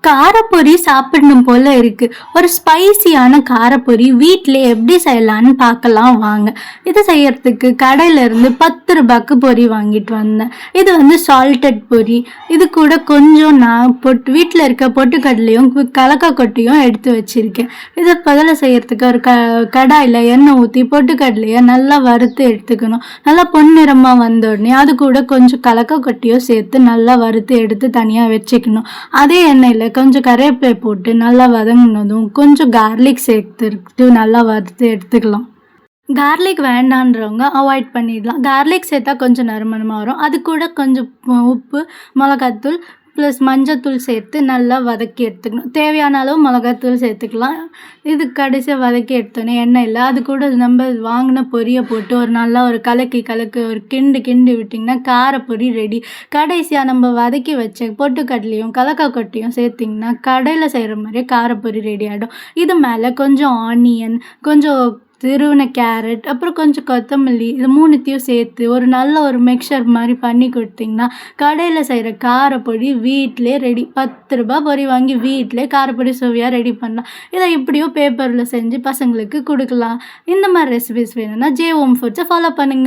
காரப்பொரி சாப்பிடணும் போல இருக்கு. ஒரு ஸ்பைசியான காரப்பொரி வீட்டிலே எப்படி செய்யலான்னு பார்க்கலாம் வாங்க. இது செய்யறதுக்கு கடையில இருந்து 10 ரூபாய்க்கு பொரி வாங்கிட்டு வந்தேன். இது வந்து சால்டட் பொரி. இது கூட கொஞ்சம் நான் வீட்டில் இருக்க பொட்டுக்கடலையும் கலக்காக்கொட்டையும் எடுத்து வச்சிருக்கேன். இதை முதல்ல செய்யறதுக்கு ஒரு கடாயில் எண்ணெய் ஊற்றி பொட்டுக்கடலையை நல்லா வறுத்து எடுத்துக்கணும். நல்லா பொன்னிறமாக வந்த உடனே அது கூட கொஞ்சம் கலக்காக்கொட்டையும் சேர்த்து நல்லா வறுத்து எடுத்து தனியாக வச்சுக்கணும். அதே எண்ணெயில் கொஞ்சம் கருவேப்பிலை போட்டு நல்லா வதங்கினதும் கொஞ்சம் கார்லிக் சேர்த்துட்டு நல்லா வறுத்து எடுத்துக்கலாம். கார்லிக் வேண்டான்றவங்க அவாய்ட் பண்ணிடலாம். கார்லிக் சேர்த்தா கொஞ்சம் நறுமணமாக வரும். அது கூட கொஞ்சம் உப்பு, மிளகாத்தூள் ப்ளஸ் மஞ்சத்தூள் சேர்த்து நல்லா வதக்கி எடுத்துக்கணும். தேவையான அளவு மிளகாத்தூள் சேர்த்துக்கலாம். இது கடைசியாக வதக்கி எடுத்தோன்னே எண்ணெயில் அது கூட நம்ம வாங்கின பொரியை போட்டு ஒரு கலக்கி ஒரு கிண்டி விட்டிங்கன்னா காரப்பொரி ரெடி. கடைசியாக நம்ம வதக்கி வச்ச பொட்டுக்கடலையும் கலக்காக்கொட்டையும் சேர்த்திங்கன்னா கடையில் செய்கிற மாதிரியே காரப்பொரி ரெடி ஆகிடும். இது மேலே கொஞ்சம் ஆனியன், கொஞ்சம் திருவின கேரட், அப்புறம் கொஞ்சம் கொத்தமல்லி, இது மூணுத்தையும் சேர்த்து ஒரு மிக்சர் மாதிரி பண்ணி கொடுத்திங்கன்னா கடையில் செய்கிற காரப்பொடி வீட்டிலே ரெடி. 10 ரூபாய் பொரி வாங்கி வீட்டிலே காரப்பொடி சுவையாக ரெடி பண்ணலாம். இதை இப்படியோ பேப்பரில் செஞ்சு பசங்களுக்கு கொடுக்கலாம். இந்த மாதிரி ரெசிபிஸ் வேணும்னா ஜே ஹோம் ஃபுட்ஸை ஃபாலோ பண்ணுங்கள்.